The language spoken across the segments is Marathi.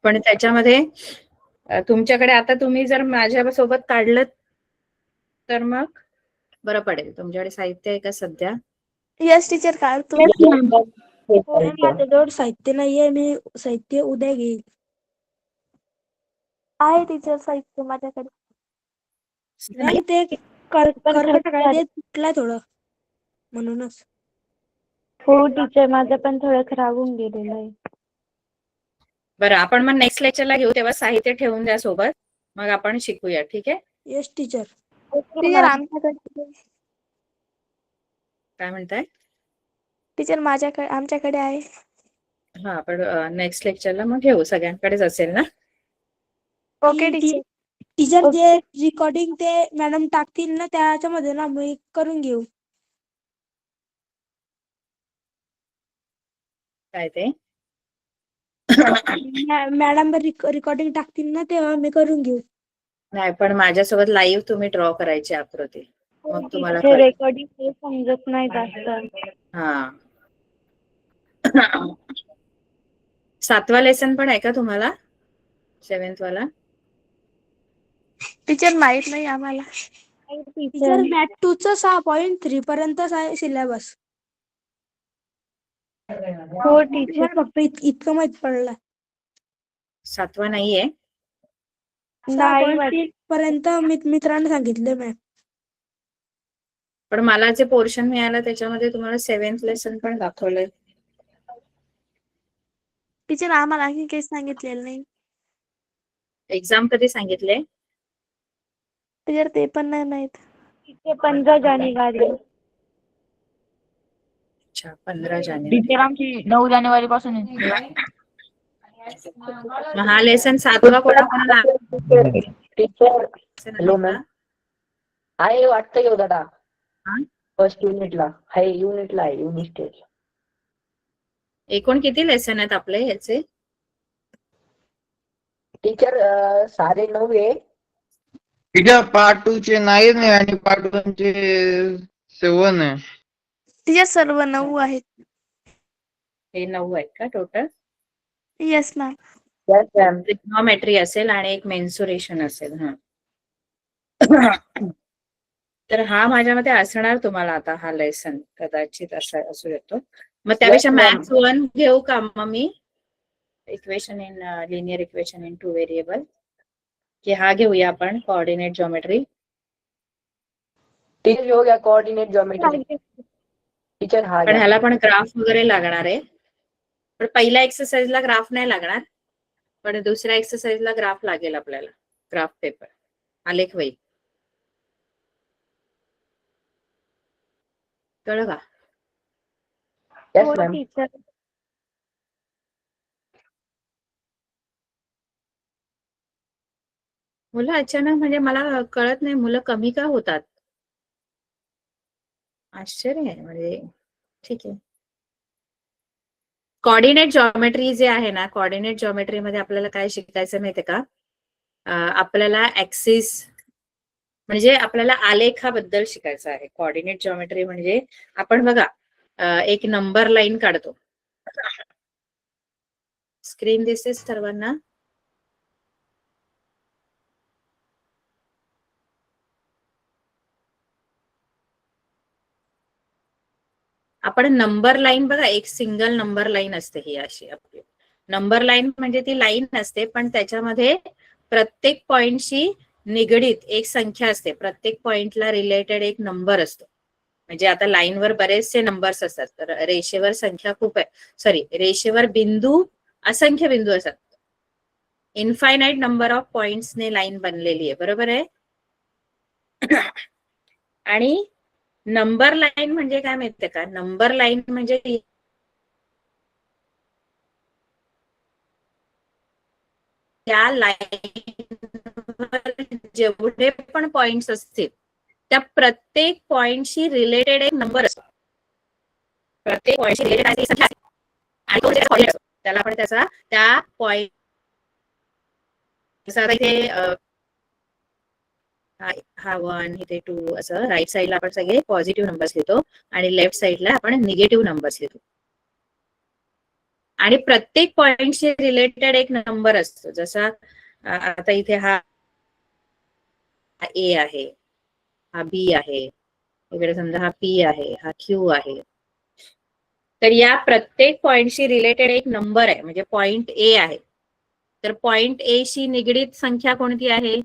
पण त्याच्यामध्ये तुमच्याकडे आता तुम्ही जर माझ्यासोबत काढलं तर मग बरं पडेल. तुमच्याकडे साहित्य आहे का सध्या? यस टीचर काढतो. माझ्याजवळ साहित्य नाहीये, मी साहित्य उद्या घेईल. आहे टीचर साहित्य माझ्याकडे. मॅम ते कर्कट तुटला थोडं म्हणूनच. हो टीचर, माझं पण थोडं खराब होऊन गेलेलं आहे. बरं, आपण मग नेक्स्ट लेक्चरला घेऊ तेव्हा साहित्य ठेवून द्या सोबत, मग आपण शिकूया. ठीक आहे? Yes teacher. टीचर आमच्याकडे काय म्हणताय? टीचर आमच्याकडे आहे. हा, आपण नेक्स्ट लेक्चरला मग घेऊ. सगळ्यांकडेच असेल ना? Okay teacher. टीचर जे रेकॉर्डिंग ते मॅडम टाकतील ना त्याच्यामध्ये ना मी करून घेऊ. काय ते? मॅडम रेकॉर्डिंग टाकतील ना तेव्हा मी करून घेऊ. नाही, पण माझ्यासोबत लाईव्ह तुम्ही ड्रॉ करायची आकृती, मग तुम्हाला रेकॉर्डिंग समजत नाही जास्त. हा. 7वा लेसन पण आहे का तुम्हाला? 7th वाला? टीचर माहित नाही आम्हाला. टीचर मॅथ 2 चा 6.3 पर्यंत आहे सिलेबस. हो टीचर. फक्त इतकं माहित पडलं. 7वा नाहीये? 6.3 पर्यंत मित्रांनी सांगितले मॅम. पण मला जे पोर्शन मिळालं त्याच्यामध्ये तुम्हाला 7th लेसन पण दाखवलंय. टीचर आम्हाला आणखी काही सांगितलेलं नाही. एक्झाम कधी सांगितले? टीचर ते पण नाही माहित. 15 जानेवारी. अच्छा, 15 जानेवारी. टीचर आमची 9 जानेवारी पासून आहे. मग हा लेसन 7वा कोणाकोणाला टीचर लेसन हॅलो आहे मॅम. का? आहे वाटतं येऊ दादा. हा? फर्स्ट युनिटला आहे, युनिटला आहे, युनिट टेस्ट. एकूण किती लेसन आहेत आपले ह्याचे? टीचर 9.5 आहे. टीचर पार्ट 2 चे 9 आहे आणि पार्ट 1 चे 7 आहे. टीचर सर्व 9 आहेत. हे 9 आहेत का total? Yes ma'am. Yes ma'am. Trigonometry असेल आणि एक मेन्सुरेशन असेल. हा. तर हा माझ्या मते असणार तुम्हाला आता हा लेसन कदाचित असा असू शकतो. मग त्यापेक्षा मॅथ्स 1 घेऊ का मग मी? Equation in linear equation in 2 variable, की हा घेऊया आपण कोऑर्डिनेट जॉमेट्री? टीचर हो गया कोऑर्डिनेट ज्योमेट्री. टीचर हा पण ह्याला पण ग्राफ वगैरे लागणार आहे. पण पहिल्या एक्सरसाइजला ग्राफ नाही लागणार, पण दुसऱ्या एक्सरसाइजला ग्राफ लागेल आपल्याला. ग्राफ पेपर, आलेख वही. कळलं का? Yes ma'am. टीचर मुलं अचानक म्हणजे मला कळत नाही, मुलं कमी का होतात? आश्चर्य आहे म्हणजे. ठीक आहे. कोऑर्डिनेट जॉमेट्री जे आहे ना, कोऑर्डिनेट जॉमेट्री मध्ये आपल्याला काय शिकायचं माहितीये का? आपल्याला ऍक्सिस म्हणजे आपल्याला आलेखाबद्दल शिकायचं आहे. कोऑर्डिनेट जॉमेट्री म्हणजे आपण बघा एक नंबर लाईन काढतो. स्क्रीन दिसते सर्वांना? आपण नंबर लाईन बघा, एक सिंगल नंबर लाईन असते ही अशी आपली. नंबर लाईन म्हणजे ती लाईन असते, पण त्याच्यामध्ये प्रत्येक पॉइंटशी निगडीत एक संख्या असते. प्रत्येक पॉइंटला रिलेटेड एक नंबर असतो. म्हणजे आता लाईनवर बरेचसे नंबर्स असतात, तर रेषेवर संख्या खूप आहे. सॉरी, रेषेवर बिंदू असंख्य बिंदू असतात. इनफायनाईट नंबर ऑफ पॉइंट्सने लाईन बनलेली आहे, बरोबर आहे? आणि नंबर लाईन म्हणजे काय माहितीये का? नंबर लाईन म्हणजे त्या लाईनवर जेवढे पण पॉइंट्स असतील त्या प्रत्येक पॉइंटशी रिलेटेड एक नंबर असतो. प्रत्येक पॉइंटशी रिलेटेड संख्या आणि तो असतो त्याला आपण त्याचा त्या पॉइंट इथे हा 1 इथे 2 असं राईट साईडला आपण सगळे पॉझिटिव्ह नंबर्स लिहितो आणि लेफ्ट साईडला आपण निगेटिव्ह नंबर्स लिहितो. आणि प्रत्येक पॉइंटशी रिलेटेड एक नंबर असतो. जसा आता इथे हा ए आहे, हा बी आहे, इकडे समजा हा पी आहे, हा क्यू आहे. तर या प्रत्येक पॉइंटशी रिलेटेड एक नंबर आहे, म्हणजे पॉइंट ए आहे. तर पॉइंट ए शी निगडीत संख्या कोणती आहे?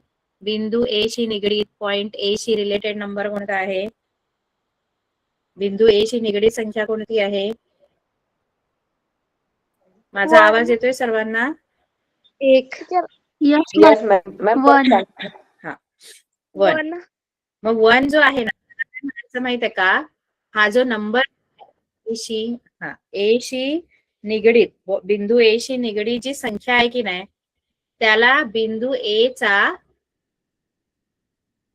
बिंदू ए शी निगडीत point A she related number कोणता आहे? बिंदू ए शी निगडीत संख्या कोणती आहे? माझा आवाज येतोय सर्वांना? एक. यस मॅम हा, वन. मग वन जो आहे ना, काय म्हणायचं माहितीये का? हा जो नंबर ए शी निगडीत, बिंदू ए शी निगडीत जी संख्या आहे की नाही, त्याला बिंदू ए चा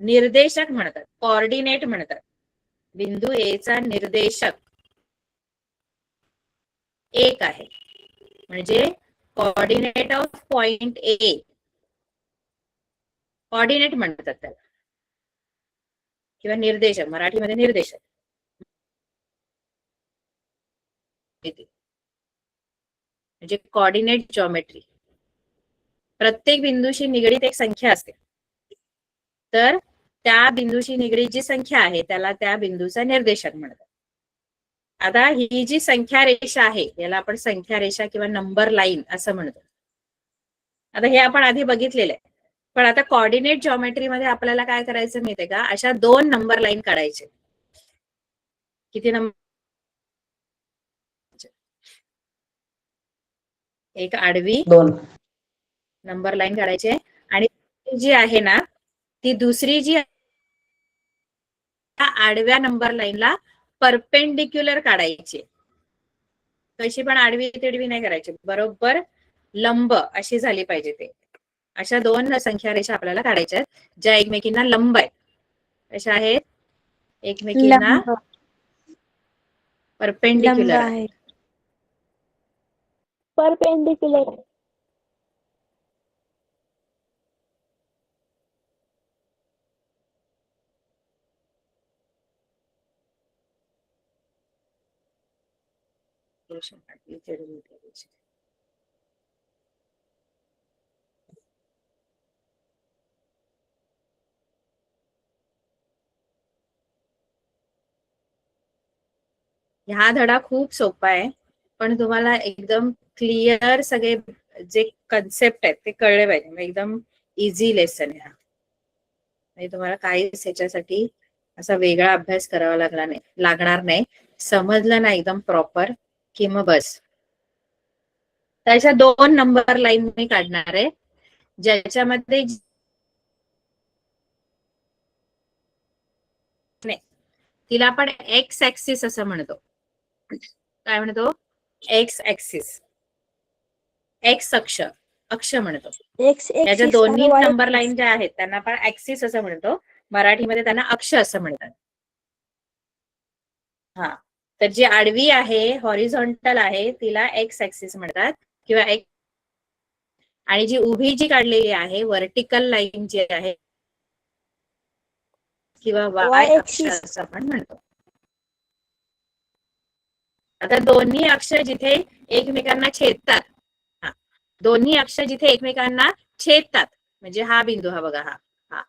निर्देशक म्हणतात, कोऑर्डिनेट म्हणतात. बिंदू ए चा निर्देशक एक आहे, म्हणजे coordinate of point A, coordinate म्हणतात त्याला, किंवा निर्देशक, मराठीमध्ये निर्देशक. म्हणजे कोऑर्डिनेट जॉमेट्री. प्रत्येक बिंदूशी निगडीत एक संख्या असते, तर त्या बिंदूशी निगडीत जी संख्या आहे त्याला त्या बिंदूचा निर्देशक म्हणतात. आता ही जी संख्या रेषा आहे याला आपण संख्या रेषा किंवा नंबर लाईन असं म्हणतो. आता हे आपण आधी बघितलेलं आहे, पण आता कोऑर्डिनेट जॉमेट्री मध्ये आपल्याला काय करायचं माहितीये का? अशा 2 नंबर लाईन काढायचे. किती नंबर? एक आडवी 2 नंबर लाईन काढायचे, आणि जी आहे ना ती दुसरी जी आडव्या नंबर लाईनला परपेंडिक्युलर काढायची. कशी पण आडवी तिडवी नाही करायची, बरोबर लंब अशी झाली पाहिजे ते. अशा 2 संख्या रेषा आपल्याला काढायच्या आहेत ज्या एकमेकींना लंब आहेत. कशा आहेत? एकमेकींना परपेंडिक्युलर आहेत. परपेंडिक्युलर. हा धडा खूप सोपा आहे, पण तुम्हाला एकदम क्लिअर सगळे जे कन्सेप्ट आहेत ते कळले पाहिजे. एकदम इझी लेसन आहे हा, म्हणजे तुम्हाला काहीच ह्याच्यासाठी असा वेगळा अभ्यास करावा लागणार नाही. समजलं ना एकदम प्रॉपर की मग बस. त्याच्या 2 नंबर लाईन मी काढणार आहे, ज्याच्यामध्ये तिला आपण एक्स ऍक्सिस असं म्हणतो. काय म्हणतो? एक्स ऍक्सिस, एक्स अक्ष, अक्ष म्हणतो. त्याच्या दोन्ही नंबर लाईन ज्या आहेत त्यांना आपण ऍक्सिस असं म्हणतो, मराठीमध्ये त्यांना अक्ष असं म्हणतात. हा, तर जी आडवी आहे, हॉरिझॉन्टल आहे, तिला एक्स ऍक्सिस म्हणतात किंवा एक्स, आणि जी उभी जी काढलेली आहे व्हर्टिकल लाईन जी आहे किंवा वाय अक्ष असं आपण म्हणतो. आता दोन्ही अक्ष जिथे एकमेकांना छेदतात, दोन्ही अक्ष जिथे एकमेकांना छेदतात, म्हणजे हा बिंदू, हा बघा, हा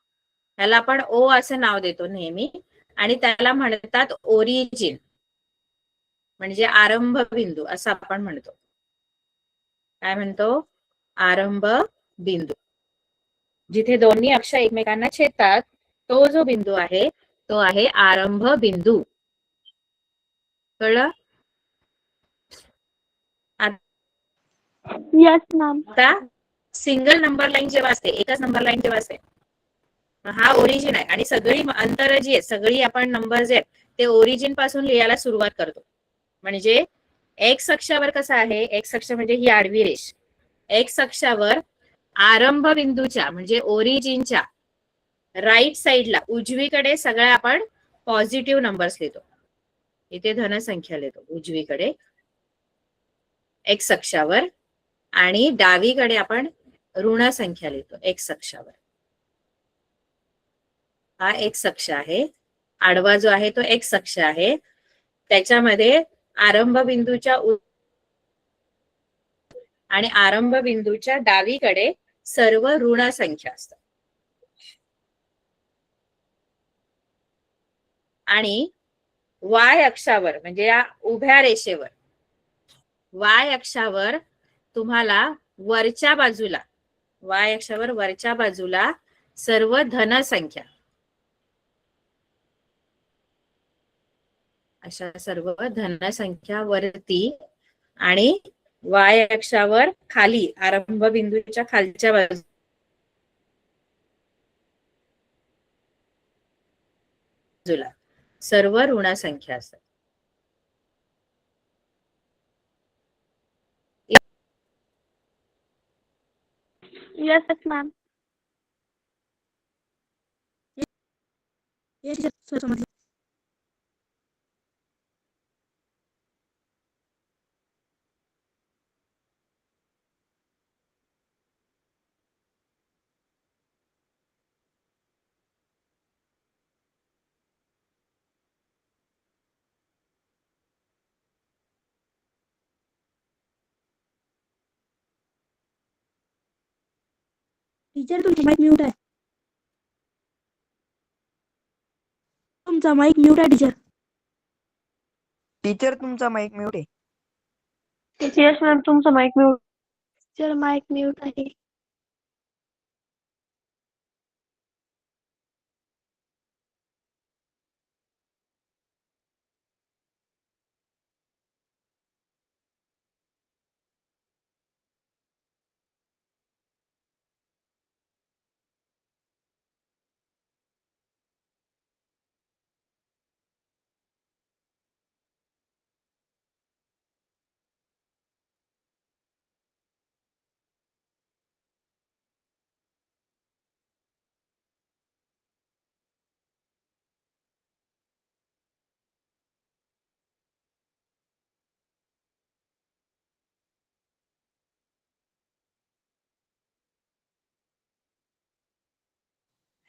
ह्याला आपण ओ असं नाव देतो नेहमी, आणि त्याला म्हणतात ओरिजिन, म्हणजे आरंभ बिंदू असं आपण म्हणतो. काय म्हणतो? आरंभ बिंदू. जिथे दोन्ही अक्ष एकमेकांना छेदतात तो जो बिंदू आहे तो आहे आरंभ बिंदू. कळलं? Yes ma'am. आता सिंगल नंबर लाईन जेव्हा असते, एकच नंबर लाईन जेव्हा असते, हा ओरिजिन आहे, आणि सगळी अंतर जी आहेत, सगळी आपण नंबर जे आहेत ते ओरिजिन पासून लिहायला सुरुवात करतो. म्हणजे एक्स अक्षावर कसं आहे, एक्स अक्ष म्हणजे ही आडवी रेष, एक्स अक्षावर आरंभ बिंदूच्या म्हणजे ओरिजिनच्या राईट साईडला उजवीकडे सगळ्या आपण पॉझिटिव्ह नंबर्स लिहितो. इथे धनसंख्या लिहितो उजवीकडे एक्स अक्षावर, आणि डावीकडे आपण ऋण संख्या लिहितो एक्स अक्षावर. हा एक्स अक्ष आहे, आडवा जो आहे तो एक्स अक्ष आहे. त्याच्यामध्ये आरंभ बिंदूच्या आणि आरंभ बिंदूच्या डावीकडे सर्व ऋण संख्या असतात. आणि वाय अक्षावर म्हणजे या उभ्या रेषेवर वाय अक्षावर तुम्हाला वरच्या बाजूला सर्व धन संख्या, अशा सर्व धन संख्या वरती आणि वाय अक्षावर खाली आरंभ बिंदूच्या खालच्या बाजूला सर्व ऋण संख्या असतात. Yes ma'am. Yes, teacher. समजलं. टीचर तुमचा माईक म्यूट आहे. तुमचा माईक म्यूट आहे टीचर. टीचर तुमचा माईक म्यूट आहे. येस मॅम, तुमचा mic mute. Teacher mic mute आहे.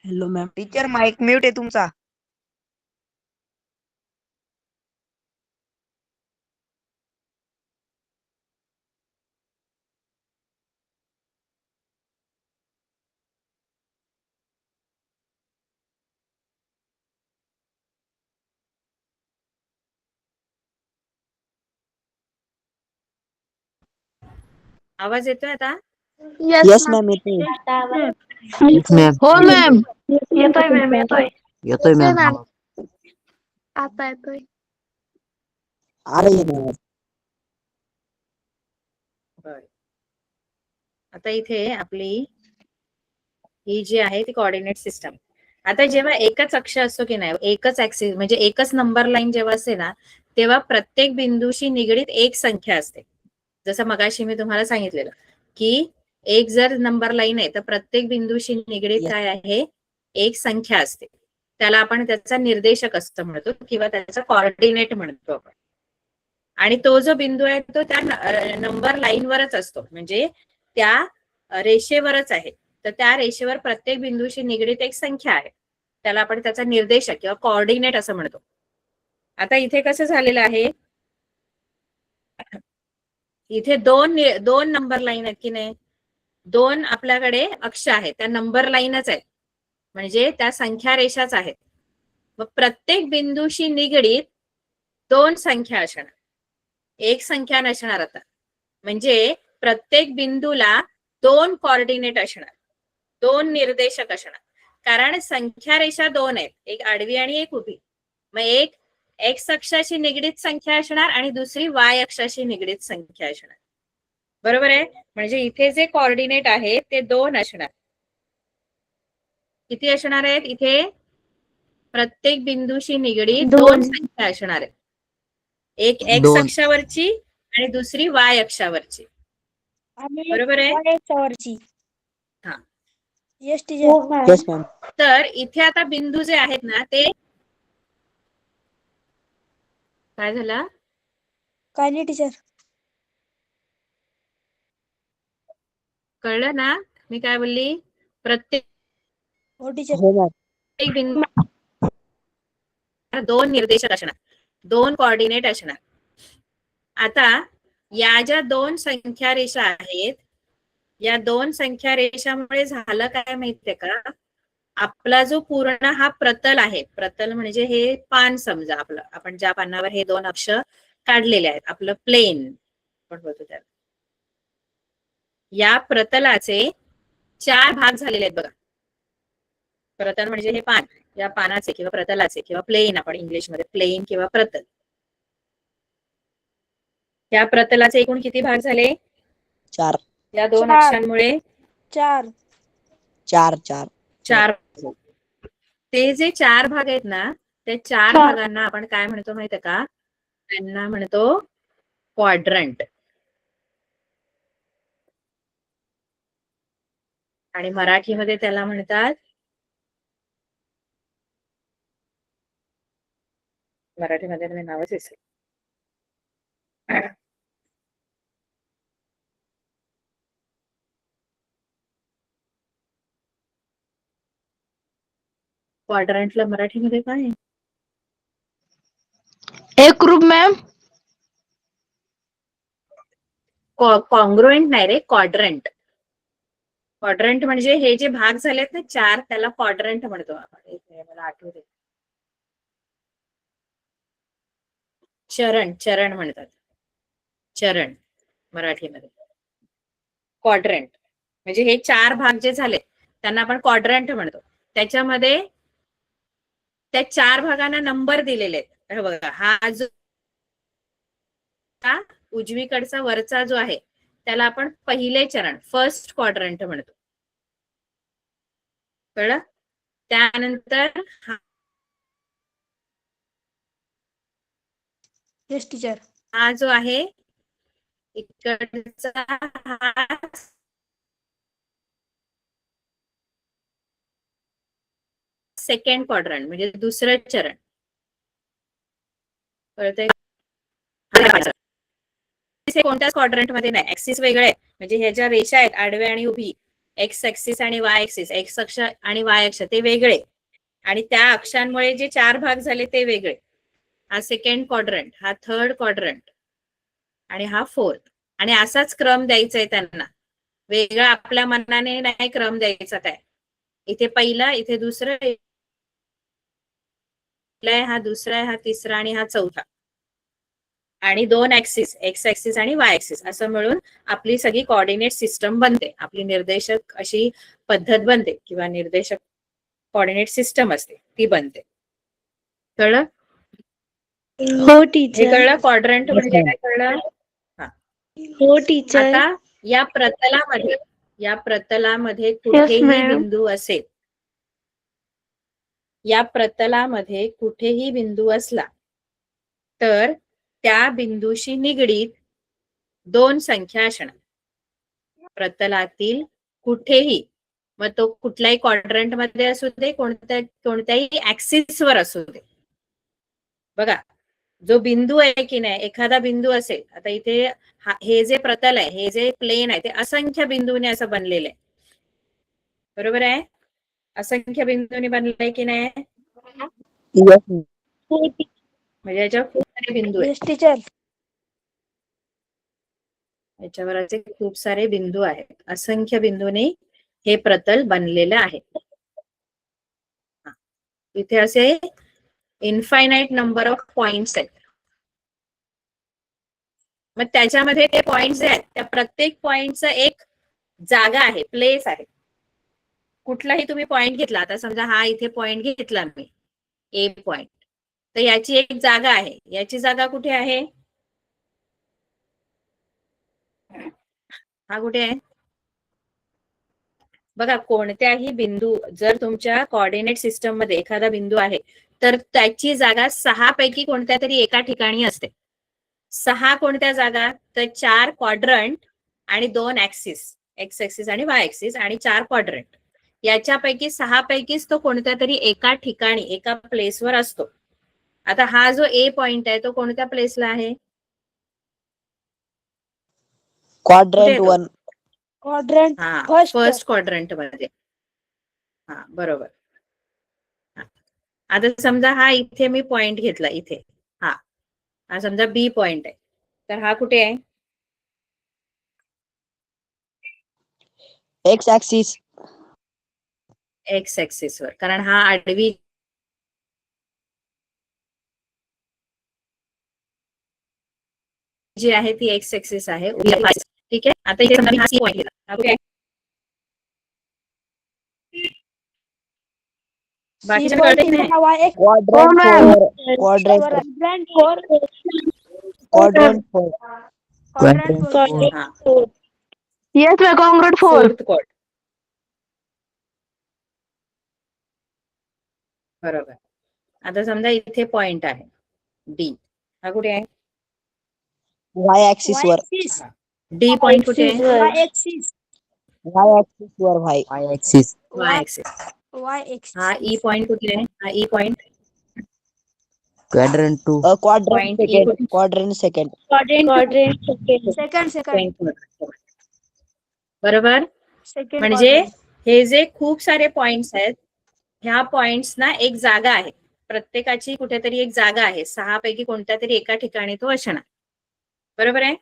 Hello ma'am. Teacher mic mute आहे तुमचा. आवाज येतोय आता? येस मॅम येतोय. हो मॅम. येतोय मॅम, येतोय. येतोय मॅम. आता येतोय. अरे मॅम. आता इथे आपली ही जी आहे ती कोऑर्डिनेट सिस्टम. आता जेव्हा एकच अक्ष असतो की नाही, एकच ऍक्सिस म्हणजे एकच नंबर लाईन जेव्हा असते ना, तेव्हा प्रत्येक बिंदूशी निगडीत एक संख्या असते. जसं मगाशी मी तुम्हाला सांगितलेलं की एक जर नंबर लाईन आहे तर प्रत्येक बिंदूशी निगडीत काय आहे, एक संख्या असते. त्याला आपण त्याचा निर्देशक असं म्हणतो किंवा त्याचा कोऑर्डिनेट म्हणतो आपण. आणि तो जो बिंदू आहे तो त्या नंबर लाईनवरच असतो, म्हणजे त्या रेषेवरच आहे. तर त्या रेषेवर प्रत्येक बिंदूशी निगडीत एक संख्या आहे, त्याला आपण त्याचा निर्देशक किंवा कोऑर्डिनेट असं म्हणतो. आता इथे कसं झालेलं आहे, इथे दोन नंबर लाईन आहेत की नाही, दोन आपल्याकडे अक्ष आहेत, त्या नंबर लाईनच आहेत, म्हणजे त्या संख्या रेषाच आहेत. मग प्रत्येक बिंदूशी निगडीत दोन संख्या असणार, एक संख्या नसणार. आता म्हणजे प्रत्येक बिंदूला दोन कोऑर्डिनेट असणार, दोन निर्देशक असणार. कारण संख्या रेषा दोन आहेत, एक आडवी आणि एक उभी. मग एक एक्स अक्षाशी निगडीत संख्या असणार आणि दुसरी वाय अक्षाशी निगडीत संख्या असणार. बरोबर आहे? म्हणजे इथे जे कोऑर्डिनेट आहे ते दोन असणार. किती असणार आहेत इथे? प्रत्येक बिंदूशी निगडीत दोन संख्या असणार आहेत, एक एक्स अक्षावरची आणि दुसरी वाय अक्षावरची. बरोबर आहे? हा. Yes teacher. Yes ma'am. तर इथे आता बिंदू जे आहेत ना ते काय झालं? काय नाही टीचर. कळलं ना मी काय बोलली? प्रत्येक हो टीचर. हो मॅम. बिंदू दोन निर्देशक असणार, दोन कोऑर्डिनेट असणार. आता या ज्या दोन संख्या रेषा आहेत, या दोन संख्या रेषामुळे झालं काय माहितीये का, आपला जो पूर्ण हा प्रतल आहे, प्रतल म्हणजे हे पान समजा आपलं, आपण ज्या पानावर हे दोन अक्ष काढलेले आहेत, आपलं प्लेन आपण बोलतो त्याला, या प्रतलाचे 4 भाग झालेले आहेत बघा. प्रतल म्हणजे हे पान, या पानाचे किंवा प्रतलाचे किंवा प्लेन, आपण इंग्लिशमध्ये प्लेन किंवा प्रतल, या प्रतलाचे एकूण किती भाग झाले? 4 या दोन 4. अक्षांमुळे 4. 4 4 4. ते जे 4 भाग आहेत ना, त्या 4 चार. भागांना आपण काय म्हणतो माहितीये का? त्यांना म्हणतो क्वाड्रंट. आणि मराठीमध्ये त्याला म्हणतात, मराठीमध्ये मी नावच विसरले. क्वाड्रंटला मराठीमध्ये काय आहे? एकरूप मॅम. कॉन्ग्रुएंट नाही रे, क्वाड्रंट. क्वाड्रंट म्हणजे हे जे भाग झालेत ना 4, त्याला क्वाड्रंट म्हणतो आपण. एक मिनिट, मला आठवते. चरण म्हणतात, चरण मराठीमध्ये. क्वाड्रंट म्हणजे हे 4 भाग जे झाले त्यांना आपण क्वाड्रंट म्हणतो. त्याच्यामध्ये त्या 4 भागांना नंबर दिलेले आहेत. हे बघा, हा जो उजवीकडचा वरचा जो आहे त्याला आपण पहिले चरण, फर्स्ट क्वाड्रंट म्हणतो. कळलं? त्यानंतर येस टीचर. हा जो आहे इकडचा, हा सेकंड क्वाड्रंट म्हणजे दुसरं चरण. कळतंय? कोणत्याच क्वाड्रंट मध्ये नाही. ऍक्सिस वेगळे म्हणजे ह्या ज्या रेषा आहेत आडव्या आणि उभी, एक्स ऍक्सिस आणि वाय ऍक्सिस, एक्स अक्ष आणि वाय अक्ष ते वेगळे, आणि त्या अक्षांमुळे जे 4 भाग झाले ते वेगळे. हा सेकंड क्वाड्रंट, हा थर्ड क्वाड्रंट आणि हा फोर्थ. आणि असाच क्रम द्यायचा आहे त्यांना, वेगळा आपल्या मनाने नाही क्रम द्यायचा. काय इथे पहिला, इथे दुसरं, हा दुसरा, हा तिसरा आणि हा चौथा. आणि 2 ऍक्सिस, एक्स ऍक्सिस आणि वाय ऍक्सिस असं मिळून आपली सगळी कोऑर्डिनेट सिस्टम बनते. आपली निर्देशक अशी पद्धत बनते किंवा निर्देशक कोऑर्डिनेट सिस्टम असते ती बनते. कळलं? हो हे टीचर. कळलं? क्वाड्रंट म्हणजे काय कळलं? हो टीचर. आता या प्रतलामध्ये कुठेही ma'am. बिंदू असेल, या प्रतलामध्ये कुठेही बिंदू असला तर त्या बिंदूशी निगडीत 2 संख्या असणार. प्रतलातील कुठेही, मग तो कुठल्याही क्वाड्रंट मध्ये असू दे, कोणत्याही ऍक्सिस वर असू दे. बघा, जो बिंदू आहे की नाही, एखादा बिंदू असेल, आता इथे हे जे प्रतल आहे, हे जे प्लेन आहे, ते असंख्य बिंदूने असं बनलेलं आहे. बरोबर आहे? असंख्य बिंदूने बनलंय की नाही? म्हणजे याच्यावर खूप सारे बिंदू आहेत. Yes teacher. याच्यावर असे खूप सारे बिंदू आहेत. असंख्य बिंदूने हे प्रतल बनलेलं आहे. इथे असे इन्फायनाइट नंबर ऑफ पॉइंट्स आहेत. मग त्याच्यामध्ये ते पॉइंट्स आहेत, त्या प्रत्येक पॉइंटचं एक जागा आहे, प्लेस आहे. कुठलाही तुम्ही पॉइंट घेतला, आता समजा हा इथे पॉइंट घेतला मी, ए पॉइंट, तर याची एक जागा आहे. याची जागा कुठे आहे? हा कुठे आहे? बघा, कोणत्याही बिंदू, जर तुमच्या कोऑर्डिनेट सिस्टम मध्ये एखादा बिंदू आहे तर त्याची जागा 6 पैकी कोणत्या तरी एका ठिकाणी असते. 6 कोणत्या जागा? तर 4 क्वाड्रंट आणि 2 ऍक्सिस, एक्स ऍक्सिस आणि वाय ऍक्सिस, आणि 4 क्वाड्रंट. याच्यापैकी 6 पैकीच तो कोणत्या तरी एका ठिकाणी, एका प्लेसवर असतो. आता हा जो ए पॉइंट आहे तो कोणत्या प्लेसला आहे? क्वाड्रंट 1. क्वाड्रंट हा, फर्स्ट. फर्स्ट क्वाड्रंट मध्ये. हा, बरोबर. आता समजा हा इथे मी पॉइंट घेतला, इथे हा समजा बी पॉइंट आहे, तर हा कुठे आहे? X axis. एक्स ऍक्सिस वर, कारण हा आडवी जी आहे ती एक्स ऍक्सिस आहे. ठीक आहे. आता इथे समजा मी हा सी पॉईंट घेतला. हा कुठे आहे? बाकीच्या कळतंय की नाही? Quadrant four. Quadrant four. हा, yes ma'am, congrats 4. Fourth quadrant. बरोबर. आता समजा इथे पॉइंट आहे डी. हा कुठे आहे? वाय ऍक्सिस वर. डी पॉइंट कुठे आहे? वाय ऍक्सिस वर वाय ऍक्सिस. Y axis. हा ई पॉइंट कुठे आहे? हा E point. Quadrant 2. Quadrant Point E second. कुठे? Quadrant second. बरोबर. म्हणजे हे जे खूप सारे पॉइंट्स आहेत, ह्या पॉइंट्स ना एक जागा आहे. प्रत्येकाची कुठेतरी एक जागा आहे. 6 पैकी कोणत्या तरी एका ठिकाणी तो असणार. बरोबर आहे?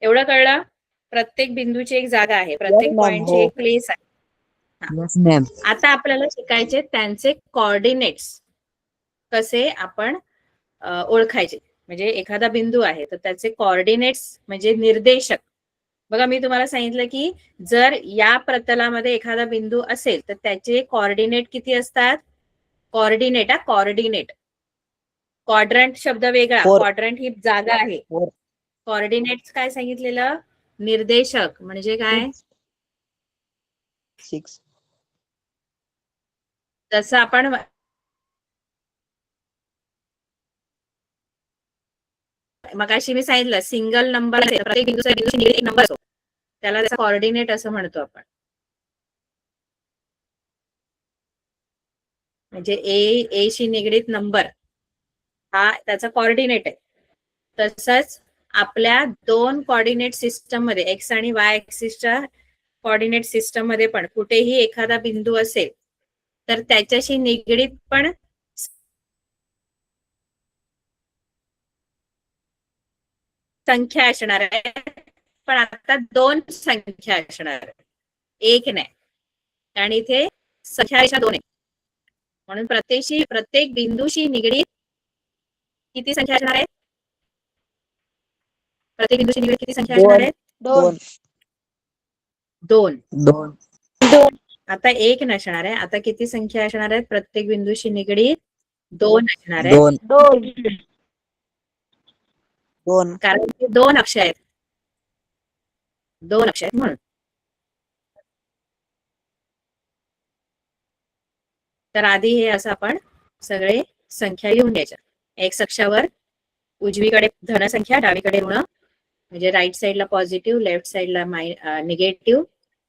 एवढं कळलं? प्रत्येक बिंदूची एक जागा आहे, प्रत्येक ma'am, पॉइंटची हो. एक प्लेस आहे. Yes ma'am. आता आपल्याला शिकायचे त्यांचे कोऑर्डिनेट्स कसे आपण ओळखायचे. म्हणजे एखादा बिंदू आहे तर त्याचे कोऑर्डिनेट्स म्हणजे निर्देशक. बघा, मी तुम्हाला सांगितलं की जर या प्रतलामध्ये एखादा बिंदू असेल तर त्याचे कोऑर्डिनेट किती असतात? कोऑर्डिनेट क्वाड्रंट शब्द वेगळा. Four. क्वाड्रंट ही जागा आहे. Four. कोऑर्डिनेट्स काय सांगितलेलं? निर्देशक म्हणजे काय? 6. जसं आपण मगाशी मी सांगितलं सिंगल नंबर असेल, प्रत्येक बिंदूचा एक नंबर असतो, त्याला त्याचा कोऑर्डिनेट असं म्हणतो आपण. म्हणजे ए शी निगडीत नंबर हा त्याचा कोऑर्डिनेट आहे. तसंच आपल्या 2 कोऑर्डिनेट सिस्टम मध्ये एक्स आणि वाय ऍक्सिसच्या कोऑर्डिनेट सिस्टम मध्ये पण कुठेही एखादा बिंदू असेल तर त्याच्याशी निगडीत पण संख्या असणार आहे. पण आता 2 संख्या असणार आहे, एक नाही. आणि इथे संख्या 2 आहे. म्हणून प्रत्येक बिंदूशी निगडीत किती संख्या असणार आहे? प्रत्येक बिंदूशी निगडीत किती संख्या असणार आहे? 2. आता 1 नसणार आहे. आता किती संख्या असणार आहेत? प्रत्येक बिंदूशी निगडीत 2 असणार आहे. 2. कारण ते 2 अक्ष आहेत. 2 अक्ष आहेत म्हणून. तर आधी हे असं आपण सगळे संख्या लिहून द्यायच्या. एक्स अक्षावर उजवीकडे धनसंख्या, डावीकडे ऋण, म्हणजे राईट साईडला पॉझिटिव्ह, लेफ्ट साईडला निगेटिव्ह,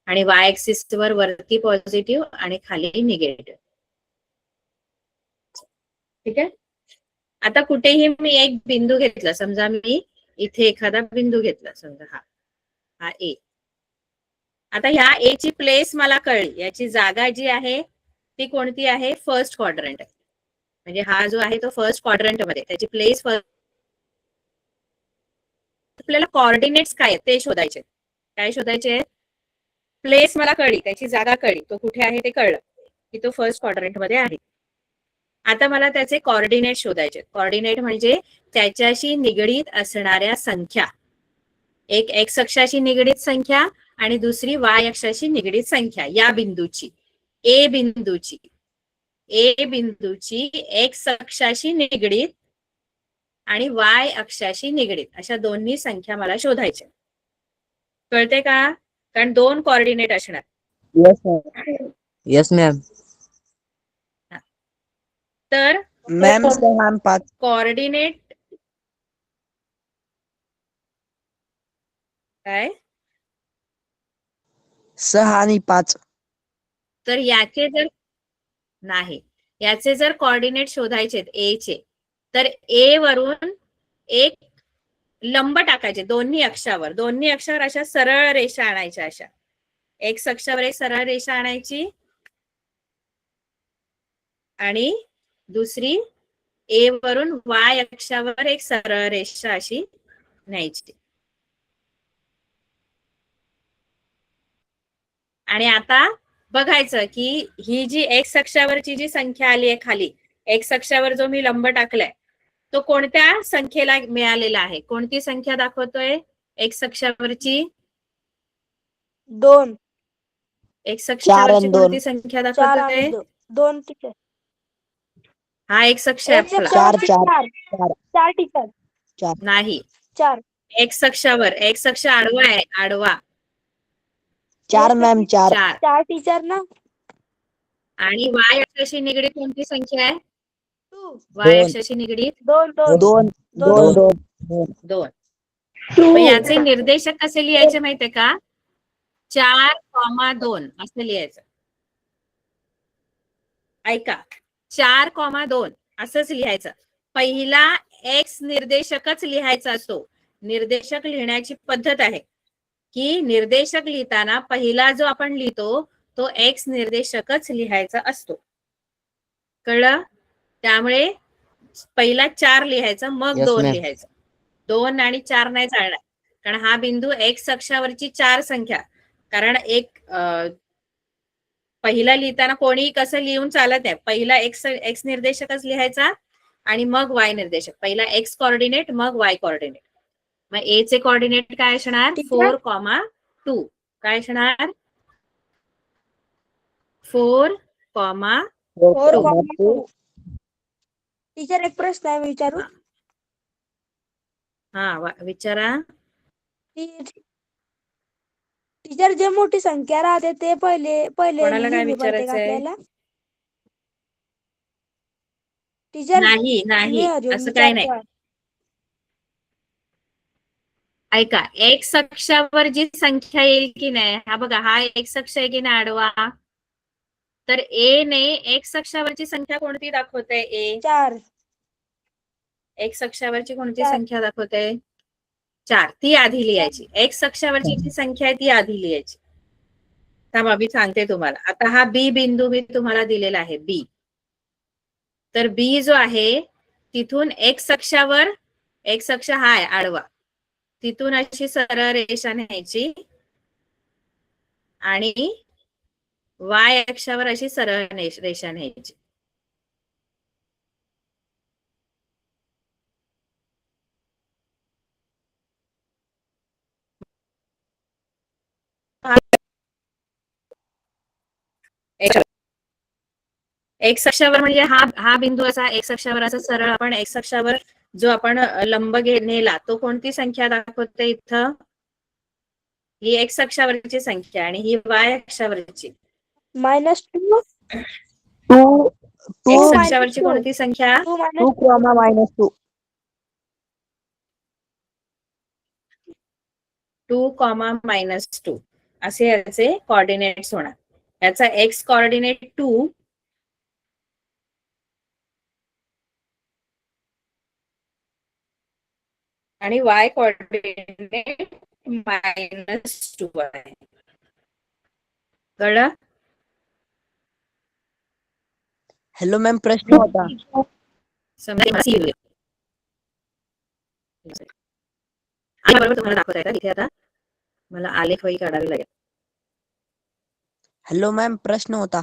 आणि वाय ऍक्सिस वर वरती पॉझिटिव्ह आणि खाली निगेटिव्ह. ठीक आहे. आता कुठेही मी एक बिंदू घेतला, समजा मी इथे एखादा बिंदू घेतला, समजा हा ए. आता ह्या ए ची प्लेस मला कळली. याची जागा जी आहे ती कोणती आहे? First quadrant. म्हणजे हा जो आहे तो फर्स्ट क्वाड्रंट मध्ये, त्याची प्लेस फर्स्ट. आपल्याला कोऑर्डिनेट्स काय ते शोधायचे. काय शोधायचे? प्लेस मला कळली, त्याची जागा कळली, तो कुठे आहे ते कळलं की तो फर्स्ट क्वाड्रंट मध्ये आहे. आता मला त्याचे कोऑर्डिनेट शोधायचे. कोऑर्डिनेट म्हणजे त्याच्याशी निगडीत असणाऱ्या संख्या. एक एक्स अक्षाशी निगडीत संख्या आणि दुसरी वाय अक्षाशी निगडीत संख्या. या बिंदूची ए बिंदूची एक्स अक्षाशी निगडीत आणि वाय अक्षाशी निगडीत अशा दोन्ही संख्या मला शोधायच्या. कळते का? कारण 2 कोऑर्डिनेट असणार. Yes ma'am. तर मॅम 5. कोऑर्डिनेट काय? 6 आणि 5. तर याचे जर कोऑर्डिनेट शोधायचे ए चे, तर ए वरून एक लंब टाकायचे दोन्ही अक्षावर अशा सरळ रेषा आणायच्या. अशा एक्स अक्षावर एक सरळ रेषा आणायची आणि दुसरी ए वरून वाय अक्षावर एक सरळ रेषा अशी न्यायची. आणि आता बघायचं की ही जी एक्स अक्षावरची जी संख्या आली आहे खाली, एक्स अक्षावर जो मी लंब टाकलाय तो कोणत्या संख्येला मिळालेला आहे? कोणती संख्या दाखवतोय एक्स अक्षावरची? 2 एक्स 4 अक्षावरची आणि 2 कोणती संख्या 4 आणि दाखवतोय? 2 टीचर. हा एक्स अक्ष आहे एक्स आपला. अक्षावरती 4 4 टीचर. नाही, 4 एक्स अक्षावर, एक्स अक्ष आडवा आहे, आडवा 4 मॅम 4 4. 4 टीचर ना. आणि वाय अक्षाशी निगडीत कोणती संख्या आहे? 2 वाय दोन. अक्षाशी निगडीत 2 2 2 2 2 2. मग याचे निर्देशक कसे लिहायचे माहितीये का? 4,2 असं लिहायचं. ऐका, 4,2 असंच लिहायचं. पहिला एक्स निर्देशकच लिहायचा असतो. निर्देशक लिहिण्याची पद्धत आहे की निर्देशक लिहिताना पहिला जो आपण लिहितो तो एक्स निर्देशकच लिहायचा असतो. कळलं? त्यामुळे पहिला 4 लिहायचं, मग Yes, 2 ma'am. लिहायचं. 2 आणि 4 नाही चालणार, कारण हा बिंदू एक्स अक्षावरची 4 संख्या. कारण पहिला लिहिताना कोणी कसं लिहून चालत आहे. पहिला एक्स निर्देशकच लिहायचा आणि मग वाय निर्देशक. पहिला एक्स कॉर्डिनेट मग वाय कॉर्डिनेट. मग ए चे कॉर्डिनेट काय असणार? ठीक आहे. 4,2. काय असणार? 4,2. टीचर एक प्रश्न आहे विचारू. हा विचारा. टीचर जे मोठी संख्या राहते ते पहिले कोणाला काय लिहिली पडते का विचारायचंय? आपल्याला? टीचर नाही नाही, असं काय नाही. ऐका, एक्स अक्षावर जी संख्या येईल की नाही, हा बघा हा एक्स अक्ष आहे की नाही आडवा, तर ए ने एक्स अक्षावरची संख्या कोणती दाखवते? ए 4 एक्स अक्षावरची कोणती 4. संख्या दाखवते? 4. ती आधी लिहायची. एक्स अक्षावरची जी संख्या आहे ती आधी लिहायची. थांबा मी सांगते तुम्हाला. आता हा बी बिंदू मी तुम्हाला दिलेला आहे, बी. तर बी जो आहे तिथून एक्स अक्षावर, एक्स अक्ष हा आहे आडवा, तिथून अशी सरळ रेषा न्यायची आणि वाय अक्षावर अशी सरळ रेषा न्यायची. एक्स अक्षावर म्हणजे हा बिंदू असा एक्स अक्षावर असा सरळ आपण एक्स अक्षावर जो आपण लंब नेला तो कोणती संख्या दाखवते इथं? ही एक्स अक्षावरची संख्या आणि ही वाय अक्षावरची. -2 एक्स अक्षावरची कोणती संख्या? 2 -2 2,-2 असे याचे कॉर्डिनेट्स होणार. याचा एक्स कॉर्डिनेट 2 आणि वाय कॉर्डिनेट -2 आहे. कळलं? हॅलो मॅम, प्रश्न होता. बरोबर तुम्हाला दाखवता येतं तिथे. आता मला आलेख वही काढावी लागेल. हॅलो मॅम, प्रश्न होता.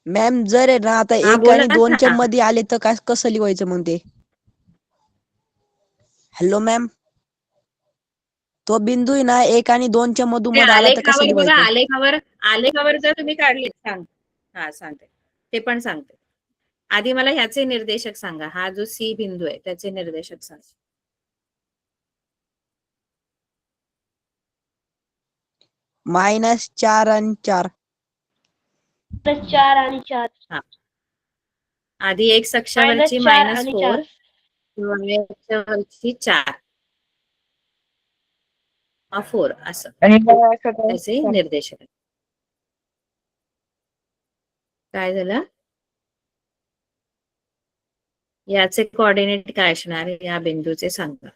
मॅम जर आहे ना आता हा, 1 बोला आणि 2 च्या ना. मध्ये आले तर काय कसं लिहायचं मग ते? हॅलो मॅम, तो बिंदू आहे ना 1 आणि 2 च्या मधून ते मध्ये आला तर कसं आलेखावर बघा, लिहायचं? आलेखावर जर तुम्ही काढले, सांगते ते पण सांगते. आधी मला ह्याचे निर्देशक सांगा. हा जो सी बिंदू आहे त्याचे निर्देशक सांगा. -4 आणि 4 4 आणि 4 आधी एक्स अक्षावरची -4 आणि -4 4 वाय अक्षावरची 4 4 असं आणि त्याचे निर्देशक आहेत. काय झालं? याचे कोऑर्डिनेट काय असणार? या बिंदूचे सांगा.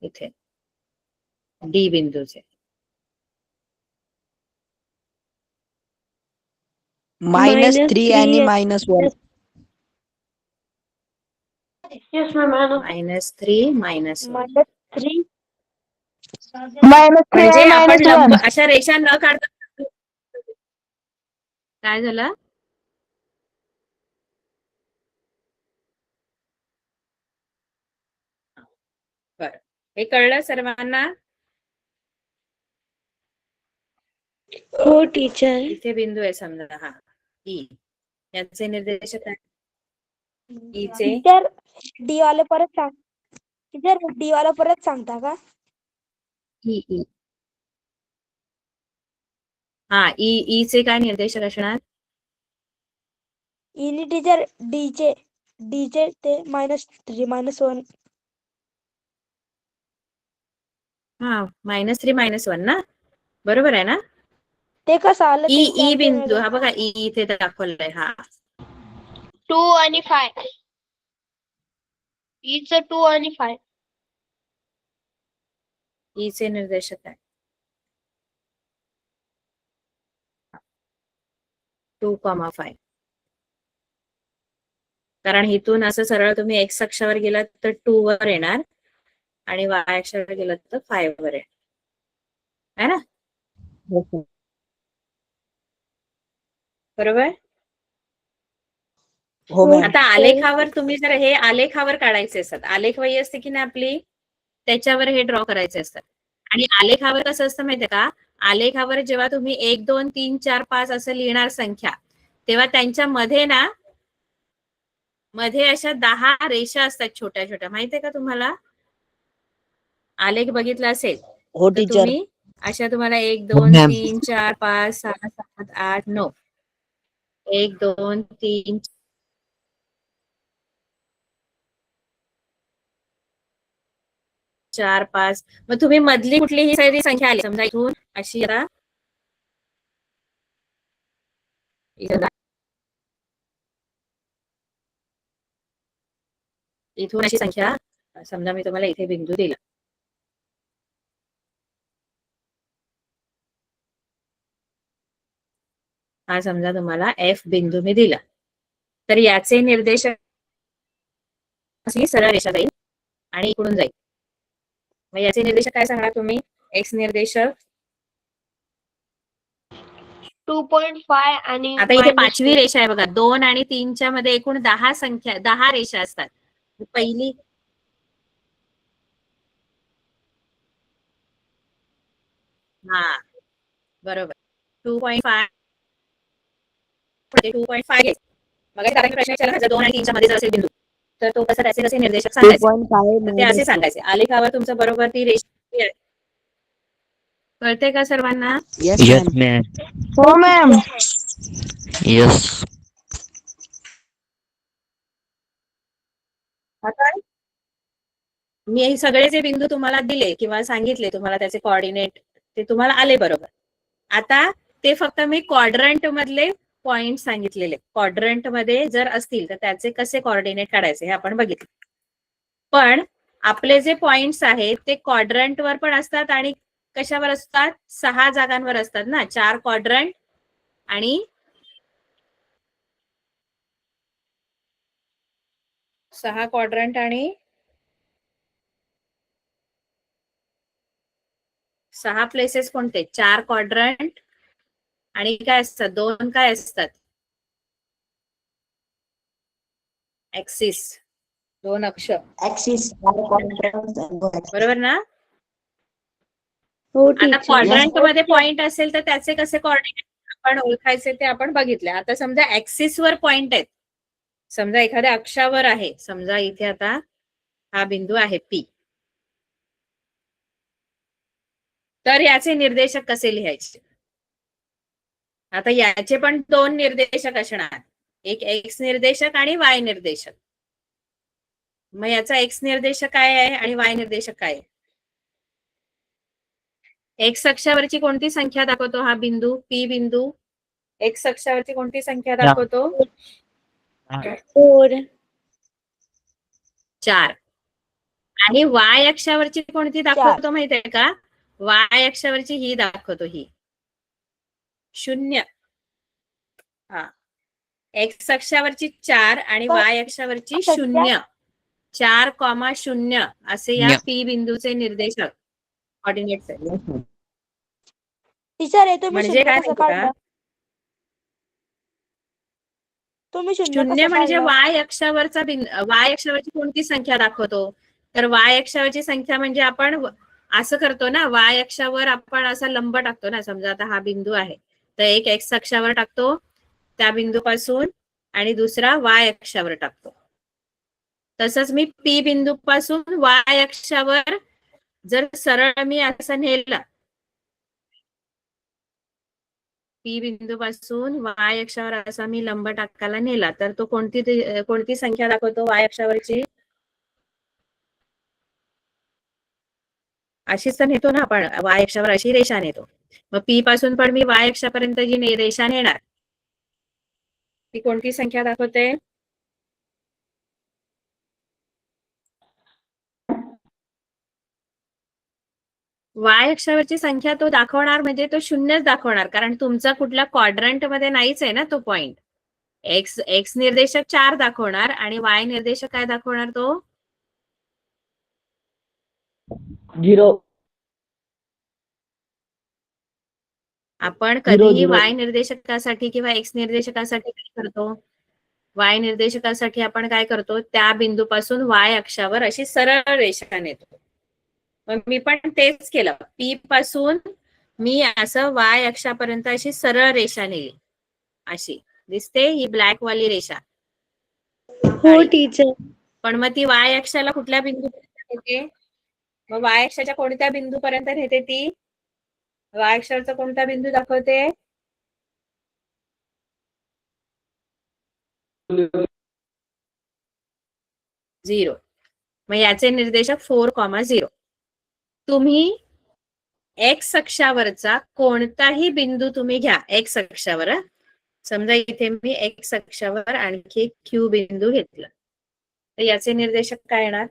इथे डी बिंदूचे -3 आणि -1 येस मॅम. -3 -1. -3 म्हणजे आपण लंब अशा रेषा न काढता काय झालं? बरं, हे कळलं सर्वांना? हो टीचर. इथे बिंदू आहे समजा, हा ई, याचे निर्देशक काय? ईचे टीचर डी वाले परत सांग. टीचर डी वाला परत सांगता का? ई ई हा ई चे काय निर्देशक असणार? ईनी टीचर डी चे ते -3 -1. हा -3 -1 ना, बरोबर आहे ना? ते कसं आलं ई ते बिंदू, हा बघा ई इथे दाखवलंय, हा 2 आणि 5. ईचं 2 आणि 5. ई चे निर्देशक आहे 2,5. कारण इथून असं सरळ तुम्ही एक्स अक्षावर गेलात तर 2 वर येणार आणि वाय अक्षावर गेलात तर 5 वर आहे ना, बरोबर? हो मॅम. आता आलेखावर तुम्ही जर हे आलेखावर काढायचे असतात, आलेख वही असते की नाही आपली, त्याच्यावर हे ड्रॉ करायचे असतात. आणि आलेखावर कसं असतं माहितीये का, आलेखावर जेव्हा तुम्ही 1 2 3 4 5 असं लिहिणार संख्या, तेव्हा त्यांच्या मध्ये ना, मध्ये अशा 10 रेषा असतात छोट्या छोट्या, माहितीये का तुम्हाला? आलेख बघितला असेल हो तर टीचर. तुम्ही अशा तुम्हाला 1 हो 2 मॅम. 3 4 5 6 7 8 9 1 2 3 4 5, मग तुम्ही मधली कुठलीही सारी संख्या आली समजा इथून अशी, आता इथून अशी संख्या, समजा मी तुम्हाला इथे बिंदू दिला, हा समजा तुम्हाला एफ बिंदू मी दिला, तर याचे निर्देशक अशी सरळ रेषा जाईल आणि इकडून जाईल. मग याचे निर्देशक काय सांगणार तुम्ही? एक्स निर्देशक 2.5 आणि आता इथे -2. 5वी रेषा आहे बघा, 2 आणि 3च्या मध्ये एकूण 10 रेषा असतात. पहिली हा बरोबर 2.5 2.5 मग कारण प्रश्न विचारला जर 2 आणि 3च्या मध्ये जर असेल बिंदू तर तो कसा, त्याचे कसे निर्देशक सांगायचे, 2.5 तर ते असे सांगायचे. आलेखावर तुमचं बरोबर ती रेषा आहे. कळते का सर्वांना? Yes Yes, ma'am. ma'am. हो मॅम. Yes. आता मी हे सगळे जे बिंदू तुम्हाला दिले किंवा सांगितले तुम्हाला त्याचे कोऑर्डिनेट, ते तुम्हाला आले बरोबर. आता ते फक्त मी क्वाड्रंट मधले पॉइंट सांगितलेले, क्वाड्रंट मध्ये जर असतील तर त्याचे कसे कोऑर्डिनेट काढायचे हे आपण बघितले. पण आपले जे पॉइंट्स आहेत ते क्वाड्रंट वर पण असतात आणि कशावर असतात? 6 जागांवर असतात ना, 4 क्वाड्रंट आणि 6 क्वाड्रंट आणि 6 प्लेसेस कोणते? 4 क्वाड्रंट आणि काय असतात? 2 काय असतात? ऍक्सिस, 2 अक्ष, ऍक्सिस. बरोबर ना? हो आता टीचर. क्वाड्रंट मध्ये पॉइंट असेल तर त्याचे कसे कोऑर्डिनेट आपण ओळखायचे ते आपण बघितले. आता समजा ऍक्सिस वर पॉइंट आहेत, समजा एखाद्या अक्षावर आहे, समजा इथे आता हा बिंदू आहे पी, तर याचे निर्देशक कसे लिहायचे? आता याचे पण 2 निर्देशक असणार, एक एक्स निर्देशक आणि वाय निर्देशक. मग याचा एक्स निर्देशक काय आहे आणि वाय निर्देशक काय आहे? एक्स अक्षावरची कोणती संख्या दाखवतो हा बिंदू पी बिंदू? एक्स अक्षावरची कोणती संख्या दाखवतो? 4. 4. आणि वाय अक्षावरची कोणती दाखवतो माहितीये का? वाय अक्षावरची ही दाखवतो, ही 0. हा, एक्स अक्षावरची 4 आणि वाय अक्षावरची 0, 4,0 असे या Yeah. पी बिंदूचे निर्देशक कोऑर्डिनेट्स आहे. टीचर हे तुम्ही म्हणजे शून्य काय कसं माहिती का? काढलं? तुम्ही शून्य शून्य कसं म्हणजे काढलं? वाय अक्षावरचा वाय अक्षावरची कोणती संख्या दाखवतो? तर वाय अक्षावरची संख्या म्हणजे आपण असं करतो ना, वाय अक्षावर आपण असा लंब टाकतो ना. समजा आता हा बिंदू आहे, तर एक एक्स अक्षावर टाकतो त्या बिंदूपासून आणि दुसरा वाय अक्षावर टाकतो. तसंच मी पी बिंदू पासून वाय अक्षावर जर सरळ मी असं नेला, पी बिंदू पासून वाय अक्षावर असा मी लंब टाकायला नेला, तर तो कोणती संख्या दाखवतो वाय अक्षावरची? अशीच तर नेतो ना आपण, वाय अक्षावर अशी रेषा नेतो. मग पी पासून पण मी वाय अक्षापर्यंत जी रेषा नेणार, ती कोणती संख्या दाखवते? वाय अक्षावरची संख्या तो दाखवणार म्हणजे तो शून्यच दाखवणार, कारण तुमचा कुठल्या क्वाड्रंट मध्ये नाहीच आहे ना तो पॉइंट. एक्स निर्देशक 4 दाखवणार आणि वाय निर्देशक काय दाखवणार? तो 0. आपण 0, कधीही 0. वाय निर्देशकासाठी किंवा एक्स निर्देशकासाठी काय करतो? वाय निर्देशकासाठी आपण काय करतो? त्या बिंदूपासून वाय अक्षावर अशी सरळ रेषा नेतो. मग मी पण तेच केलं. पी पासून मी असं वाय अक्षापर्यंत अशी सरळ रेषा नेली. अशी दिसते ही ब्लॅक वाली रेषा. हो टीचर. पण मग ती वाय अक्षाला कुठल्या बिंदूपर्यंत नेते? मग वाय अक्षाच्या कोणत्या बिंदूपर्यंत नेते ती? वाय अक्षाचा कोणता बिंदू दाखवते? 0. मग याचे निर्देशक 4,0. तुम्ही एक्स अक्षावरचा कोणताही बिंदू तुम्ही घ्या. एक्स अक्षावर, समजा इथे मी एक्स अक्षावर आणखी एक क्यू बिंदू घेतला, तर याचे निर्देशक काय येणार?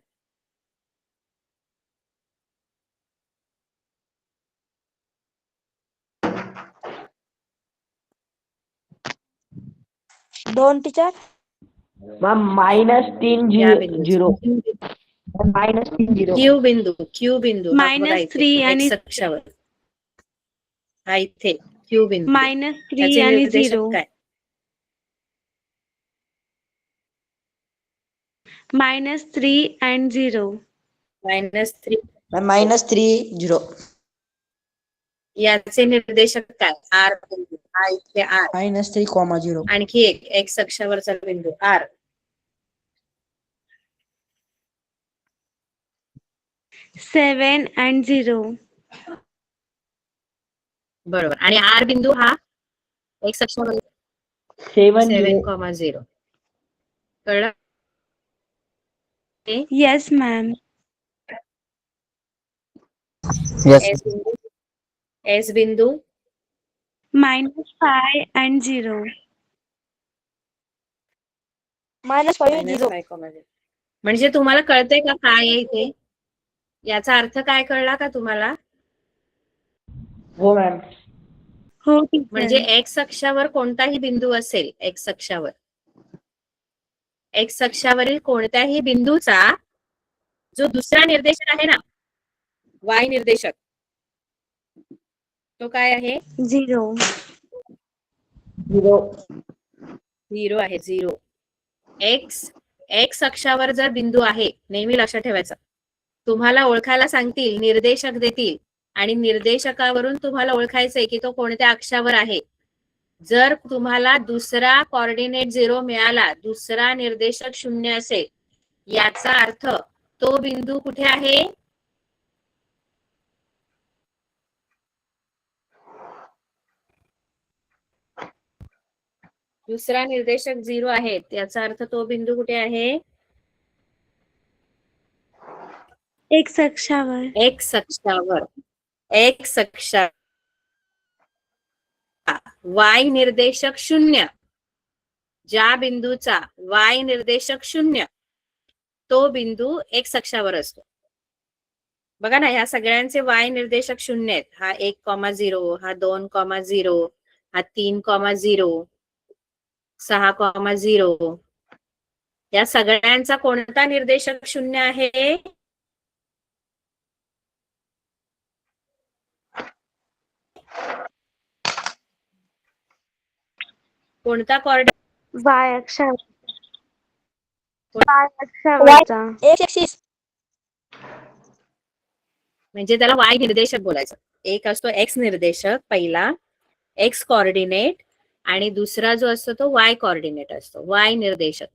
दोन टीचर. मॅम -3 या 0. बिंदूचा -3 0. क्यू बिंदू हा बघा इथे -3 आणि एक्स अक्षावर, हा इथे क्यू बिंदू. -3 त्याचे आणि निर्देशक 0. काय? -3 and 0. -3. -3 0. याचे निर्देशक काय? आर बिंदू, हा इथे आर. -3, 0. आणखी एक एक्स अक्षावरचा बिंदू आर. 7 and 0. बरोबर. आणि आर बिंदू हा एक्स अक्षावर 7 0. 7,0. कळलं? Yes, ma'am. Yes. एस बिंदू -5 and 0. -5 0. -5,0. म्हणजे तुम्हाला कळतंय का काय आहे इथे? याचा अर्थ काय कळला का तुम्हाला? हो मॅम. हो म्हणजे टीचर. एक्स अक्षावर कोणताही बिंदू असेल, एक्स अक्षावरील कोणत्याही बिंदूचा जो दुसरा निर्देशक आहे ना, वाय निर्देशक, तो काय आहे? 0. 0. 0 आहे. 0. एक्स अक्षावर जर बिंदू आहे, नेहमी लक्षात ठेवायचं, तुम्हाला ओळखायला सांगतील, निर्देशक देतील आणि निर्देशकावरून तुम्हाला ओळखायचंय की तो कोणत्या अक्षावर आहे. जर तुम्हाला दुसरा कोऑर्डिनेट 0 मिळाला, दुसरा निर्देशक 0 असेल, याचा अर्थ तो बिंदू कुठे आहे? दुसरा निर्देशक 0 आहे, याचा अर्थ तो बिंदू कुठे आहे? X अक्षावर. एक्स अक्षावर वाय निर्देशक 0, ज्या बिंदूचा वाय निर्देशक 0, तो बिंदू एक्स अक्षावर असतो. बघा ना, ह्या सगळ्यांचे वाय निर्देशक 0 आहेत. हा 1,0, हा 2,0, हा 3,0, 6,0. या सगळ्यांचा कोणता निर्देशक 0 आहे? कोणता कोऑर्डिनेट वाय अक्षावरचा एक्स एक्सिस म्हणजे त्याला वाय निर्देशक बोलायचं. एक असतो एक्स निर्देशक पहिला, एक्स कोऑर्डिनेट, आणि दुसरा जो असतो तो वाय कोऑर्डिनेट असतो, वाय निर्देशक.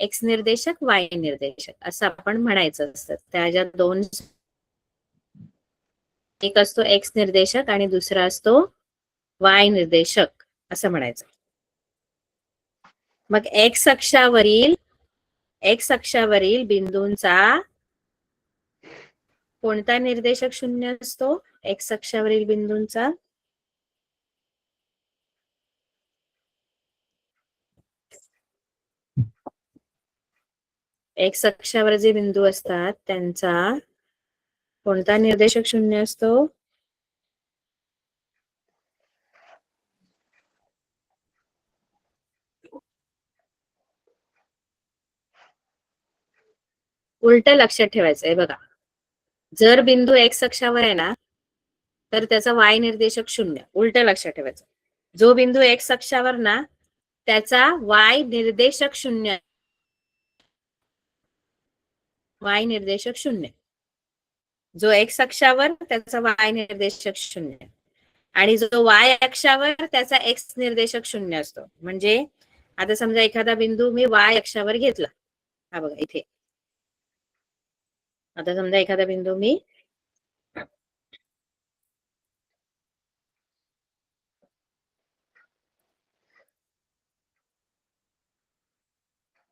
एक्स निर्देशक, वाय निर्देशक असं आपण म्हणायचं असतं. त्याच्या दोन, एक असतो एक्स निर्देशक आणि दुसरा असतो वाय निर्देशक असं म्हणायचं. मग एक्स अक्षावरील बिंदूंचा कोणता निर्देशक शून्य असतो? एक्स अक्षावरील बिंदूंचा एक्स अक्षावर जे बिंदू असतात त्यांचा कोणता निर्देशक शून्य असतो? उलट लक्षात ठेवायचं आहे बघा. जर बिंदू एक्स अक्षावर आहे ना तर त्याचा वाय निर्देशक शून्य. उलट लक्षात ठेवायचं. जो बिंदू एक्स अक्षावर ना त्याचा वाय निर्देशक शून्य. वाय निर्देशक शून्य. जो एक्स अक्षावर त्याचा वाय निर्देशक शून्य आणि जो वाय अक्षावर त्याचा एक्स निर्देशक शून्य असतो. म्हणजे आता समजा एखादा बिंदू मी वाय अक्षावर घेतला, हा बघा इथे. आता समजा एखादा बिंदू मी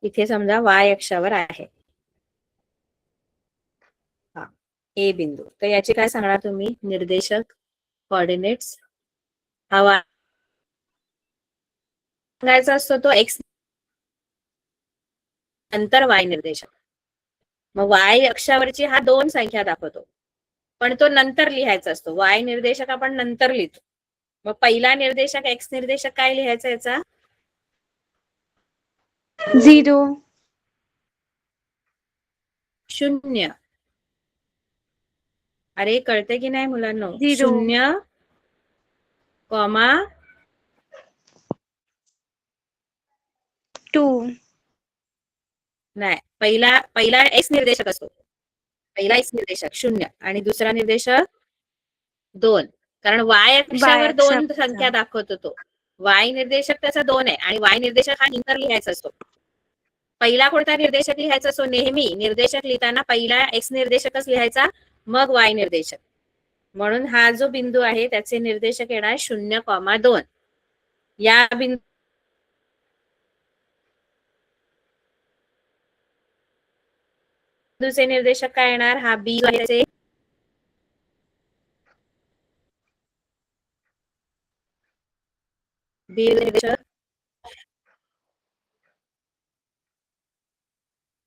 इथे समजा वाय अक्षावर आहे, हा ए बिंदू. तर याचे काय सांगणार तुम्ही? निर्देशक, कोऑर्डिनेट्स. हा सांगायचा असतो तो एक्स नंतर वाय निर्देशक. मग वाय अक्षावरची हा 2 संख्या दाखवतो, पण तो नंतर लिहायचा असतो. वाय निर्देशक आपण नंतर लिहितो. मग पहिला निर्देशक एक्स निर्देशक काय लिहायचा याचा? 0 शून्य. अरे कळते की नाही मुलांना? 0 0, कॉमा 2 नाही, पहिला एक्स निर्देशक असतो. पहिला एक्स निर्देशक 0 आणि दुसरा निर्देशक 2. कारण वाय अक्षावर 2 संख्या दाखवतो तो. वाय निर्देशक त्याचा 2 आहे आणि वाय निर्देशक हा नंतर लिहायचा असतो. पहिला कोणता निर्देशक लिहायचा असतो? नेहमी निर्देशक लिहिताना पहिला एक्स निर्देशकच लिहायचा, मग वाय निर्देशक. म्हणून हा जो बिंदू आहे त्याचे निर्देशक येणार 0,2. या बिंदूचे निर्देशक काय येणार? हा बी आहे, बी निर्देशक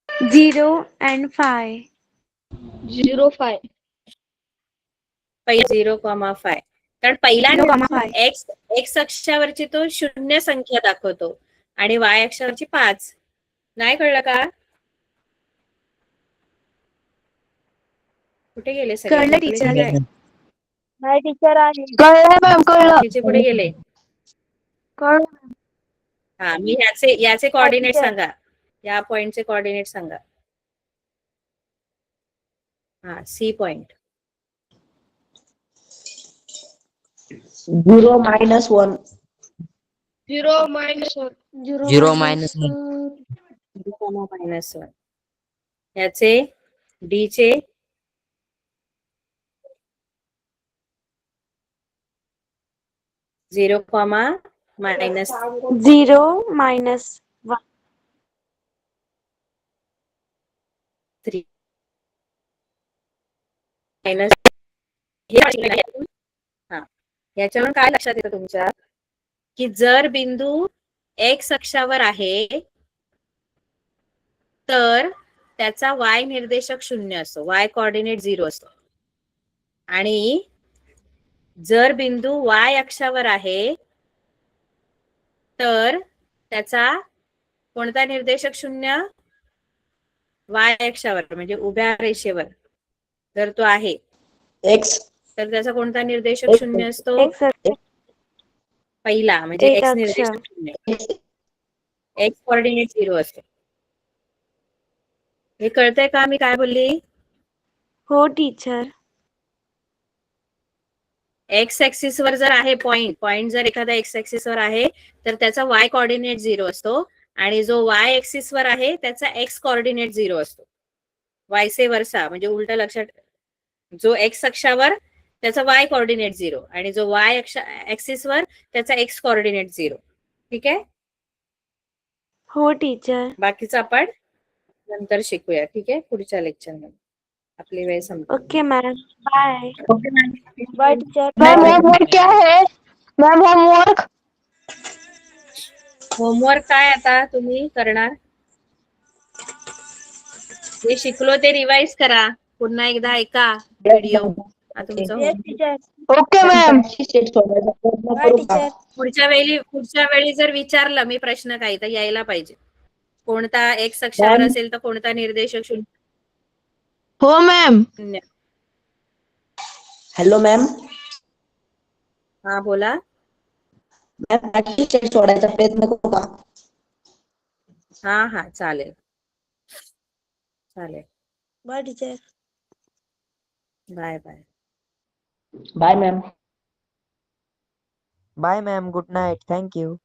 0 and 5 0,5 पहिला 0,5. कारण पहिला 0,5 एक्स अक्षावरची तो 0 संख्या दाखवतो आणि वाय अक्षावरची 5. नाही कळलं का? कुठे गेले सगळे? कळलं टीचर. नाही टीचर आहे. कळलं मॅम, कळलं. बाकीचे कुठे गेले? कळलं. हा, मी याचे कोऑर्डिनेट सांगा. या पॉइंटचे कोऑर्डिनेट सांगा. हा, सी पॉइंट. 0 -1 0 -1 0 -1 -1. याचे डी चे 0, -3. 0 -1 हा, याच्यावरून काय लक्षात येतं तुमच्या? की जर बिंदू एक्स अक्षावर आहे तर त्याचा वाय निर्देशक 0 असतो, वाय कोऑर्डिनेट 0 असतो. आणि जर बिंदू वाय अक्षावर आहे तर त्याचा कोणता निर्देशक 0? वाय अक्षावर म्हणजे उभ्या रेषेवर जर तो आहे X तर त्याचा कोणता निर्देशक 0 असतो? पहिला म्हणजे एक एक्स अक्ष. निर्देशांक शून्य, एक्स कोऑर्डिनेट 0 असतो. हे कळतंय का मी काय बोलली? हो टीचर. एक्स ऍक्सिस वर जर आहे पॉइंट जर एखादा एक्स ऍक्सिस वर आहे तर त्याचा वाय कोऑर्डिनेट 0 असतो आणि जो वाय ऍक्सिस वर आहे त्याचा एक्स कोऑर्डिनेट 0 असतो. वायसे वर्सा म्हणजे उलट लक्षात, जो एक्स अक्षावर त्याचा वाय कोऑर्डिनेट 0 आणि जो वाय ऍक्सिस वर त्याचा एक्स कोऑर्डिनेट 0. ठीक आहे, हो टीचर. बाकीचं आपण नंतर शिकूया. ठीक आहे, पुढच्या लेक्चर मध्ये. आपली वेळ संपली. Okay ma'am. Bye. Bye teacher. Ma'am homework क्या है? Ma'am homework. होमवर्क काय आता तुम्ही करणार? जे शिकलो ते रिवाइज करा. पुन्हा एकदा ऐका व्हिडिओ. तुमचं yes teacher. Okay ma'am. Set सोडवायचा प्रयत्न बाय करू का? टीचर. पुढच्या वेळी जर विचारलं मी प्रश्न काही तर यायला पाहिजे. कोणता एक्स अक्षावर मॅम. असेल तर कोणता निर्देशक हो मैम. शून्य. Hello ma'am. हा बोला. मॅम आणखी सेट सोडायचा प्रयत्न करू का? हा चालेल चालेल. Bye teacher. Bye bye. Bye ma'am. Bye ma'am, good night, thank you.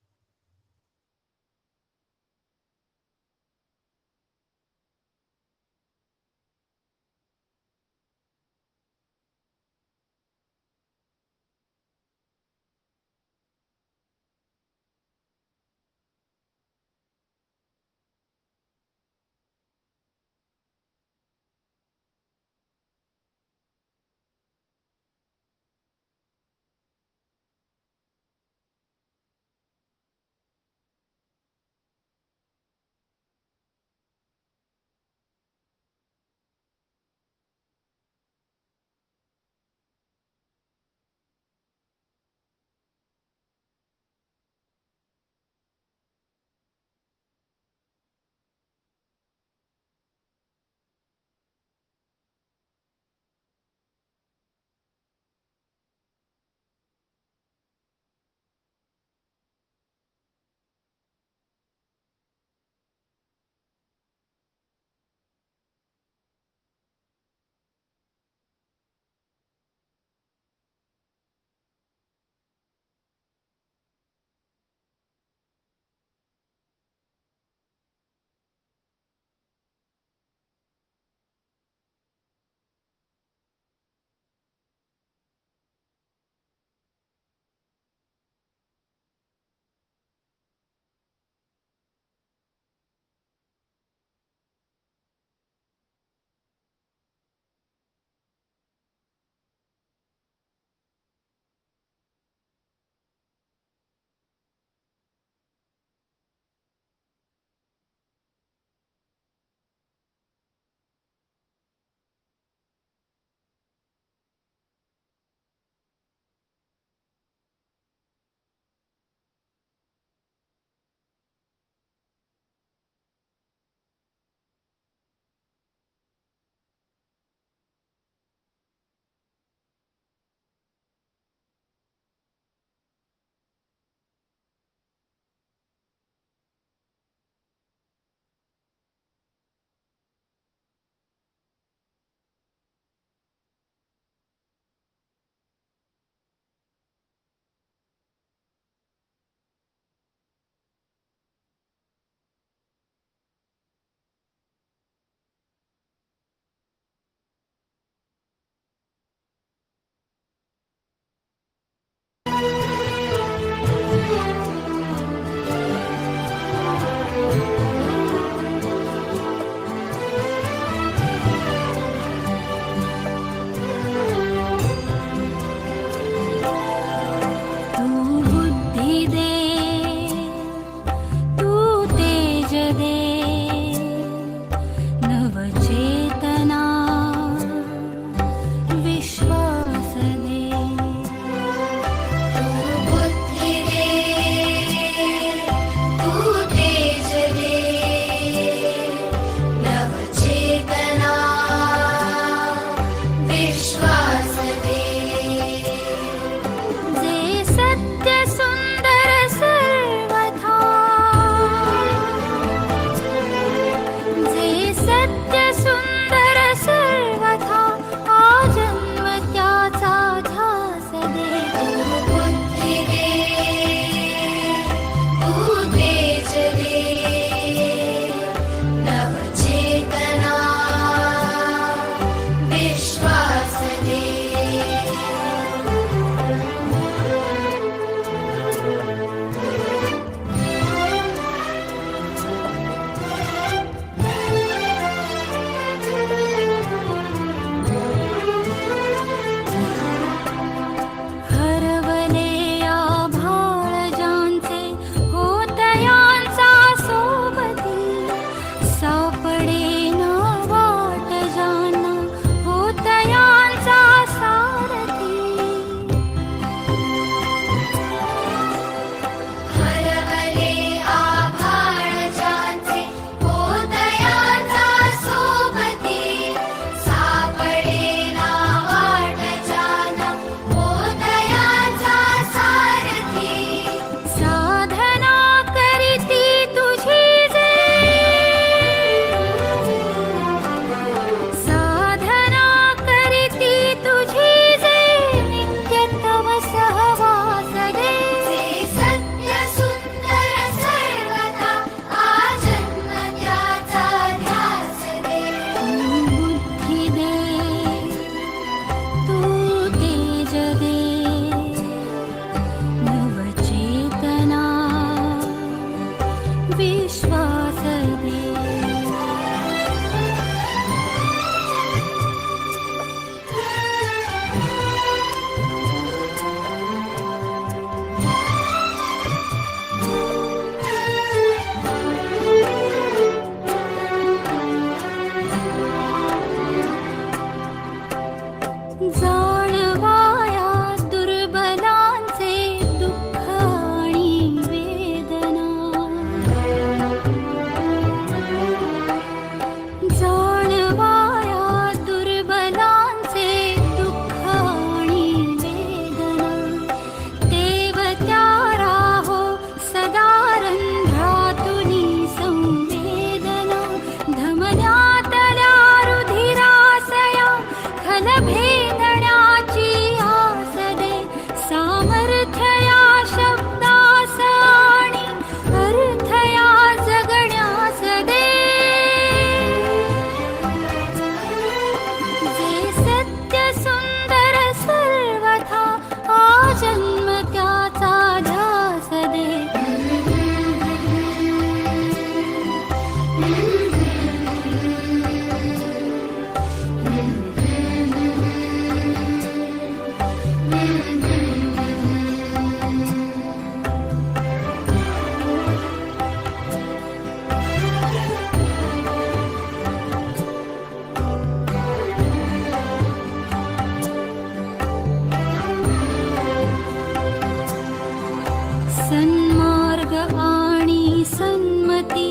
सन्मार्ग आणि सन्मती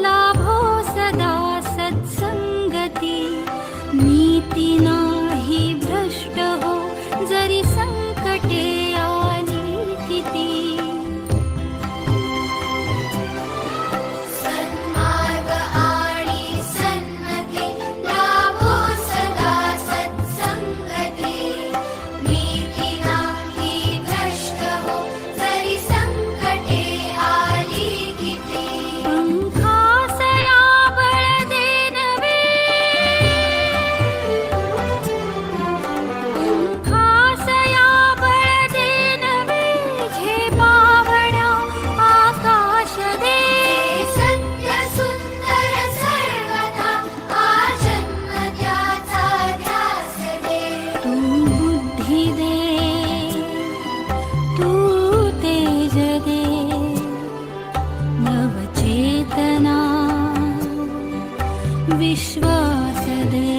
लाभो सदा सत्संगती नीती नाही भ्रष्ट हो जरी संकटे आली किती सन्मार्ग आणि सन्मती लाभो सदा सत्संगती नीती नाही भ्रष्ट हो जरी संकटे आली किती पंखासया बळ दे नवे पंखासया बळ दे नवे झेपावण्या आकाश दे सत्य सुंदर सर्वथा आजन्म त्याचा ध्यास दे तू बुद्धी दे तू तेज दे नवचेतना विश्वास दे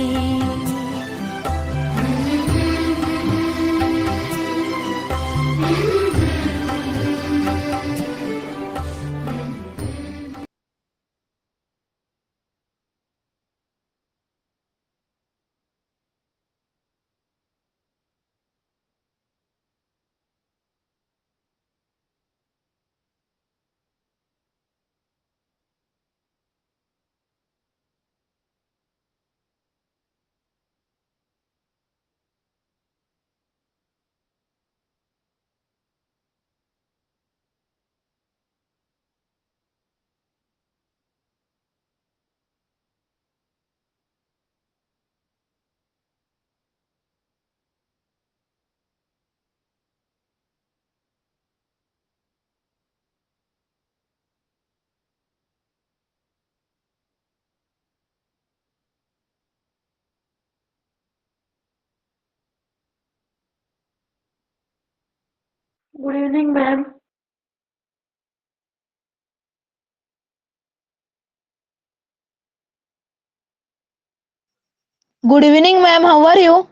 good evening ma'am. Good evening, ma'am. How are you?